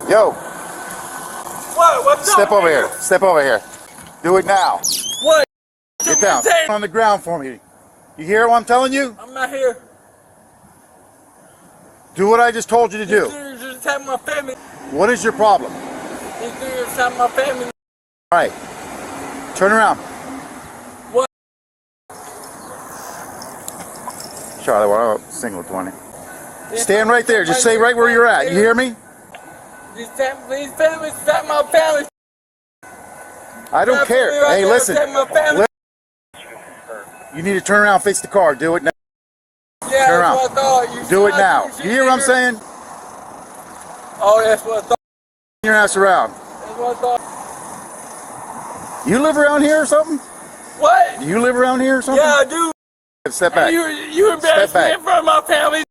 Yo. What? What's Step up, over nigga? here. Step over here. Do it now. What? Get down. On the ground for me. You hear what I'm telling you? I'm not here. Do what I just told you to do. These dudes just attacked my family. What is your problem? These dudes attacked my family. All right. Turn around. What? Charlie, well, single 20. Stand right there. Just stay right where you're at. You hear me? These families attacked my family. I don't care. Right, Hey, listen. My family. You need to turn around, face the car. Do it now. Yeah, turn around. That's what I thought. Do it now. You hear what I'm saying? Oh, that's what I thought. Turn your ass around. That's what I thought. You live around here or something? What? You live around here or something? Yeah, I do. Step back. You embarrassed me in front of my family.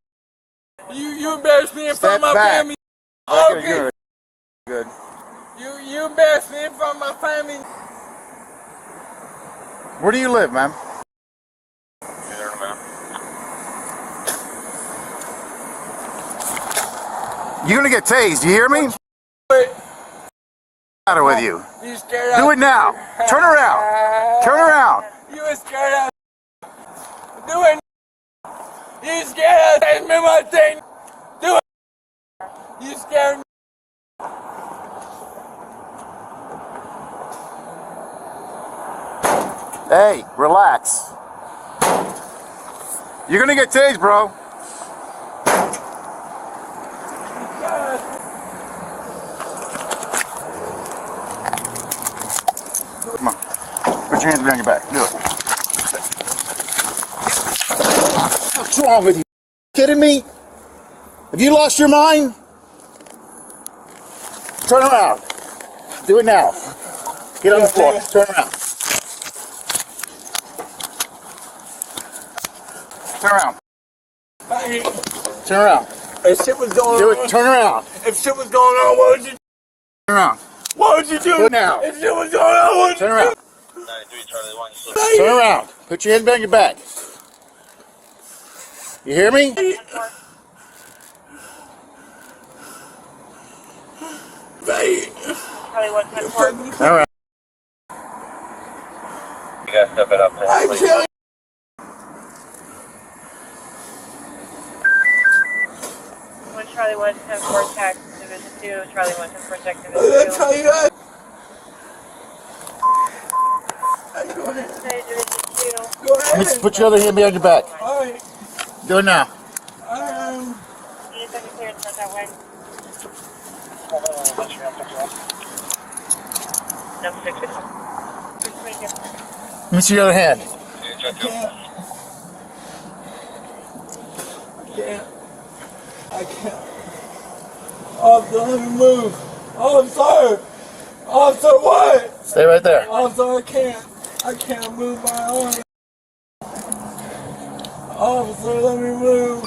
You embarrassed me in front of my family. Okay. Good. You embarrassed me in front of my family. Where do you live, man? You're gonna get tased. You hear me? What's the matter with you? You scared Do it now. Turn around. Turn around. You were scared out. Do it. You scared out. Take me my thing. Do it. You scared me. Hey, relax. You're gonna get tased, bro. Come on. Put your hands behind your back. Do it. What's wrong with you? Kidding me? Have you lost your mind? Turn around. Do it now. Get on the floor. Turn around. Turn around. Turn around. If shit was going Do on. it. Turn around. If shit was going on, what would you do? Turn around. What would you do? Do it now. If shit was going on, what would you Turn around. do? Turn around. Put your head behind your back. You hear me? All right. You gotta step it up. I'm telling Charlie 110 for tax division 2, Charlie 110 for tax you. division 2. I'll tell you that. Go ahead. Division 2. Go ahead. Put your other hand behind your back. All right. Do it now. Need a second clearance right that way. No, 6. Let me see your other hand. I can't. Officer, let me move. Officer! Officer, what? Stay right there. Officer, I can't move my arm. Officer, let me move.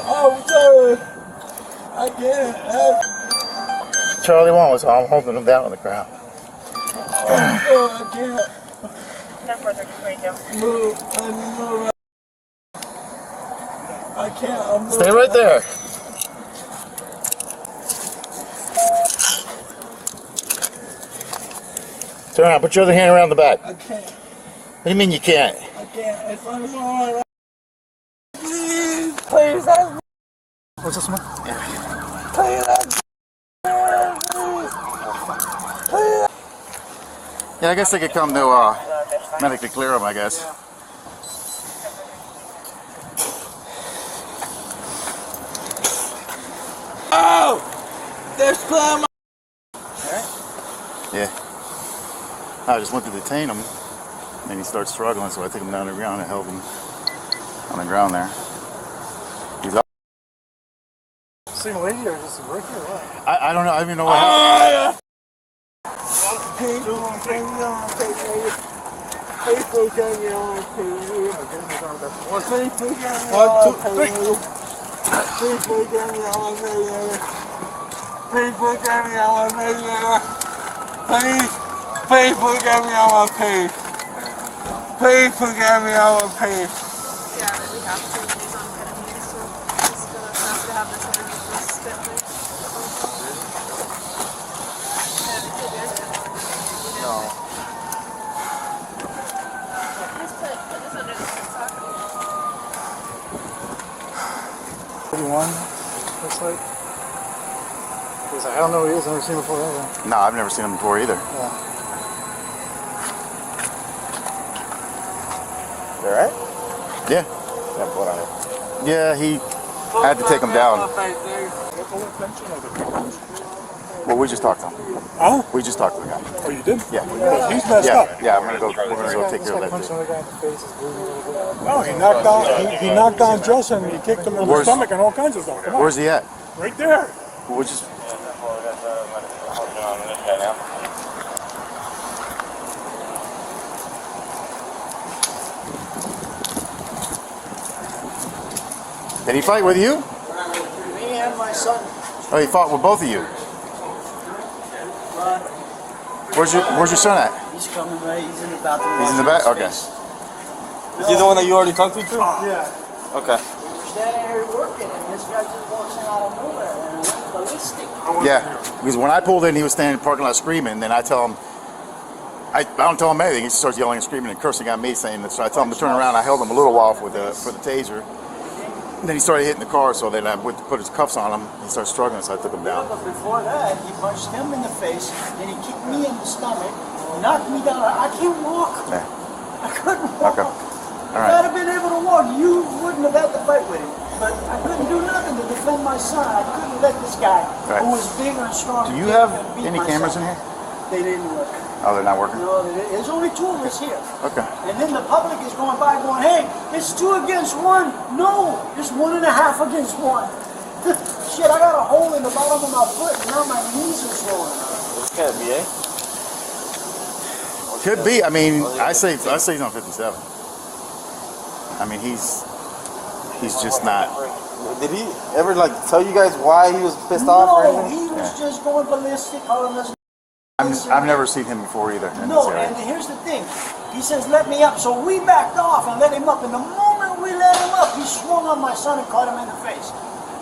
Officer! I can't. Charlie 1 was home, holding him down on the ground. Officer, I can't 10-4-32. move. Let me move. I can't. I'm Stay right there. Turn around. Put your other hand around the back. I can't. What do you mean you can't? I can't. It's on my arm. Please, please, help me. What's this one? Please, help me. Please. Yeah, I guess they could come to medically clear him, I guess. Oh! There's climb. Yeah. I just went to detain him, and he starts struggling, so I took him down to the ground and held him on the ground there. He's up. Single lady or just a rookie or what? I don't know. I don't even know what happened. Please forgive me on my page. Please forgive me on my page. Yeah, that we have to. He's on ketamine, so he's gonna have to have this underneath this step. Looks like. He's like, I don't know who he is. I've never seen him before either. No, I've never seen him before either. Yeah. You alright? Yeah. Yeah, blood on it. Yeah, he had to take him down. Well, we just talked to him. Huh? We just talked to the guy. Oh, you did? Yeah. He's messed up. Yeah, we're gonna go take care of that Punched too. another guy in the face. He's bleeding a little bit. No, he knocked down Justin. He kicked him in the stomach and all kinds of stuff. Come on. Where's he at? Right there. We'll just. Did he fight with you? Me and my son. Oh, he fought with both of you. Where's your son at? He's coming right. He's in the bathroom. He's in the back. Okay. Is he the one that you already talked to? Yeah. Okay. We're standing here working, and this guy just walks in out of nowhere and went ballistic. Yeah, because when I pulled in, he was standing in the parking lot screaming. Then I tell him, I don't tell him anything. He starts yelling and screaming and cursing at me, saying that. So I tell him to turn around. I held him a little while for the taser. And then he started hitting the car. So then I went to put his cuffs on him. He started struggling, so I took him down. But before that, he punched him in the face, and he kicked me in the stomach, knocked me down. I can't walk. Yeah. I couldn't walk. Okay. If I'd have been able to walk, you wouldn't have had to fight with him. But I couldn't do nothing to defend my son. I couldn't let this guy, who was bigger and stronger. Do you have any cameras in here? They didn't work. Oh, they're not working? No, there's only two of us here. Okay. And then the public is going by going, hey, it's 2 against 1. No, it's 1.5 against 1. Shit, I got a hole in the bottom of my foot, and now my knees are swollen. This can't be, eh? Could be. I mean, I say he's on 57. I mean, he's just not. Did he ever tell you guys why he was pissed off or No, anything? he was just going ballistic, calling us. I've never seen him before either. In No, this area. and here's the thing. He says, let me up. So we backed off and let him up. And the moment we let him up, he swung on my son and caught him in the face.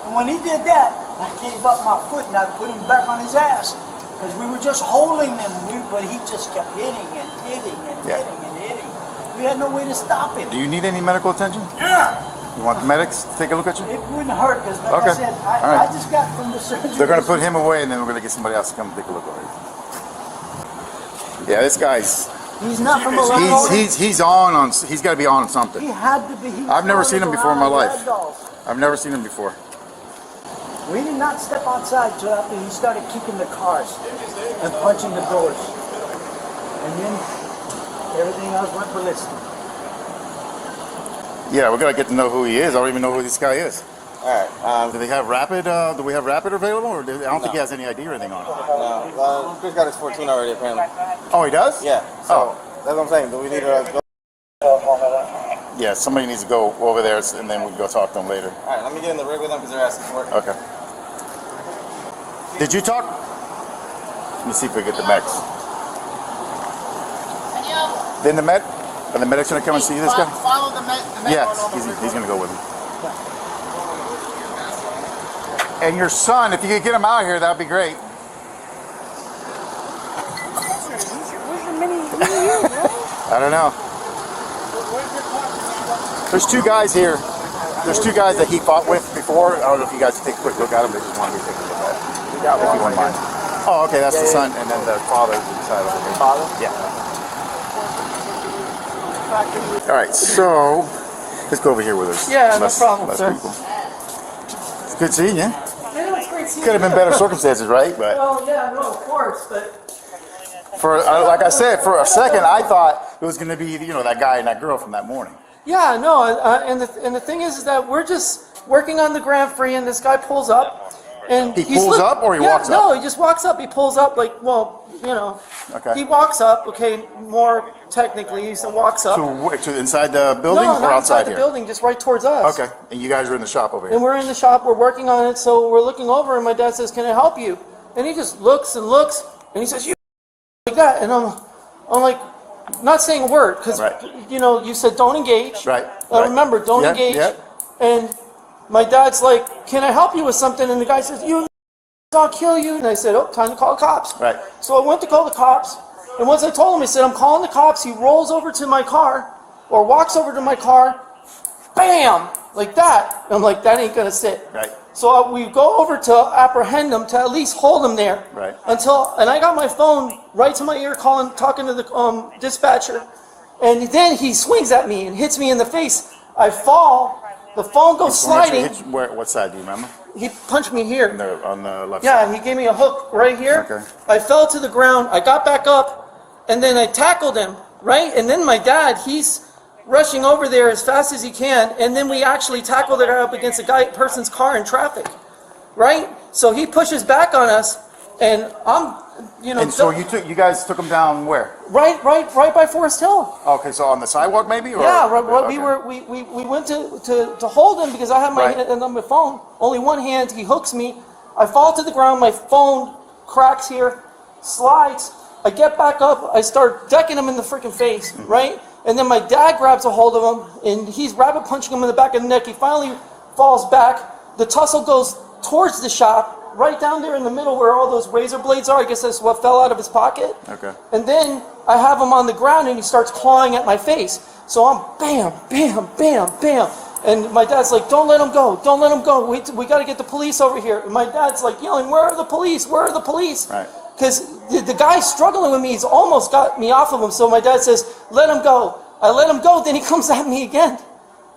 And when he did that, I gave up my foot and I put him back on his ass. Because we were just holding him. But he just kept hitting and hitting and hitting and hitting. We had no way to stop him. Do you need any medical attention? Yeah. You want the medics to take a look at you? It wouldn't hurt because, like I said, I just got from the surgery. They're going to put him away, and then we're going to get somebody else to come take a look at him. Yeah, this guy's. He's not from around. He's on. He's got to be on something. He had to be. I've never seen him before in my life. I've never seen him before. We did not step outside till after he started kicking the cars and punching the doors. And then everything else went ballistic. Yeah, we're gonna get to know who he is. I don't even know who this guy is. Alright, Do they have rapid? Do we have rapid available? Or I don't think he has any ID or anything on him. no. Chris got his 14 already, apparently. Oh, he does? Yeah, so that's what I'm saying. Do we need to go? Yeah, somebody needs to go over there, and then we can go talk to him later. Alright, let me get in the rig with them because they're asking for it. Okay. Did you talk? Let me see if we get the medics. Then the med? Are the medics gonna come and see this guy? Follow the med. Yes, he's gonna go with him. And your son, if you could get him out here, that'd be great. I don't know. There's 2 guys here. There's 2 guys that he fought with before. I don't know if you guys take a quick look at them. They just wanted me to take a look at it. If you wouldn't mind. Oh, okay, that's the son, and then the father's inside over here. Father? Yeah. All right, so let's go over here with us. Yeah, no problem, sir. People. It's good seeing you. Yeah, it's great seeing Could have been better circumstances, right? But Oh, yeah, no, of course, but for like I said, for a second, I thought it was going to be that guy and that girl from that morning. yeah, no, and the thing is that we're just working on the Grand Prix, and this guy pulls up, and He pulls up or he walks up? No, he just walks up. He pulls up Okay. He walks up. Okay, more technically, he walks up. To inside the building No, or not outside inside the here? building, just right towards us. Okay, and you guys are in the shop over here. And we're in the shop. We're working on it, so we're looking over, and my dad says, "Can I help you?" And he just looks and looks, and he says, "You like that?" And I'm like, not saying a word because Right. you said don't engage. Right, I right. remember don't Yeah, engage. yeah. And my dad's like, "Can I help you with something?" And the guy says, "I'll kill you." And I said, "Oh, time to call the cops." Right. So I went to call the cops, and once I told him, I said, "I'm calling the cops." He rolls over to my car, or walks over to my car, bam, like that. And I'm like, that ain't gonna sit. Right. So we go over to apprehend him, to at least hold him there. Right. And I got my phone right to my ear talking to the dispatcher. And then he swings at me and hits me in the face. I fall. The phone goes sliding. What side do you remember? He punched me here. On the left side. Yeah, he gave me a hook right here. Okay. I fell to the ground. I got back up, and then I tackled him, right? And then my dad, he's rushing over there as fast as he can, and then we actually tackled it up against a person's car in traffic, right? So he pushes back on us, and I'm, And so you guys took him down where? right by Forest Hill. Okay, so on the sidewalk maybe? Or, Yeah, okay. we went to hold him because I have my Right. hand on my phone. Only one hand. He hooks me. I fall to the ground. My phone cracks here, slides. I get back up. I start decking him in the freaking face, right? And then my dad grabs a hold of him, and he's rabbit punching him in the back of the neck. He finally falls back. The tussle goes towards the shop, right down there in the middle where all those razor blades are. I guess that's what fell out of his pocket. Okay. And then I have him on the ground, and he starts clawing at my face. So I'm bam, bam, bam, bam. And my dad's like, don't let him go. Don't let him go. We got to get the police over here. And my dad's like yelling, where are the police? Where are the police? Right. Because the guy's struggling with me. He's almost got me off of him. So my dad says, let him go. I let him go. Then he comes at me again.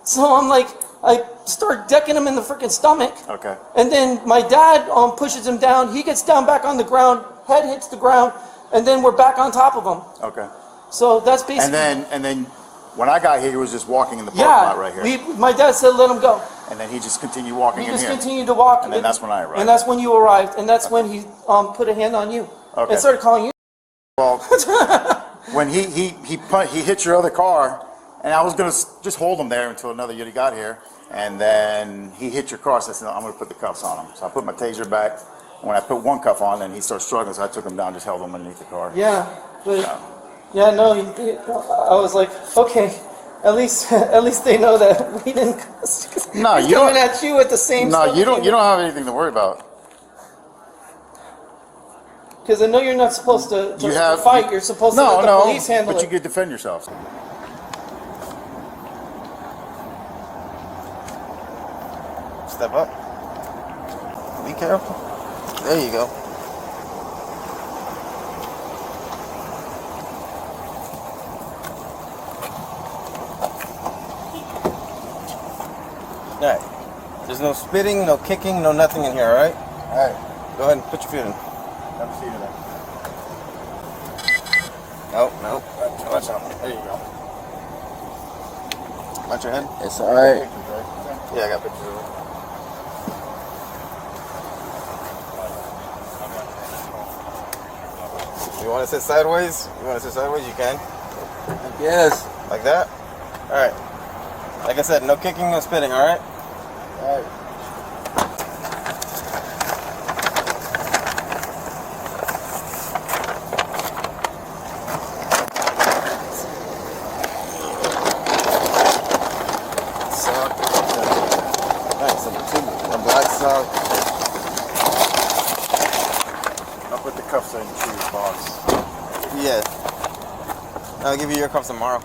So I'm like, I start decking him in the freaking stomach. Okay. And then my dad pushes him down. He gets down back on the ground. Head hits the ground. And then we're back on top of him. Okay. So that's basically. And then when I got here, he was just walking in the parking lot right here. My dad said let him go. And then he just continued walking He in just here. continued to walk. And then that's when I arrived. And that's when you arrived. And that's when he put a hand on you. Okay. And started calling you. Well, when he hit your other car, and I was gonna just hold him there until another unit got here, and then he hit your car. So I said, I'm gonna put the cuffs on him. So I put my taser back. When I put one cuff on, then he started struggling, so I took him down, just held him underneath the car. Yeah. But, yeah, no, I was like, okay, at least they know that we didn't. No, he's you coming don't. at you with the same. No, stuff. you don't have anything to worry about. Because I know you're not supposed to fight. You're supposed to let the police handle but it. you could defend yourself. Step up. Be careful. There you go. Alright. There's no spitting, no kicking, no nothing in here, alright? Alright. Go ahead and put your feet in. Have a seat in there. Nope, nope. Watch out. There you go. Watch your head. It's alright. Yeah, I got pictures of it. You want to sit sideways? You want to sit sideways? You can. Yes. Like that? Alright. Like I said, no kicking, no spitting, alright? Alright. Sock. Alright, so a black sock. I'll put the cuffs in your shoes box. Yeah. I'll give you your cuffs tomorrow.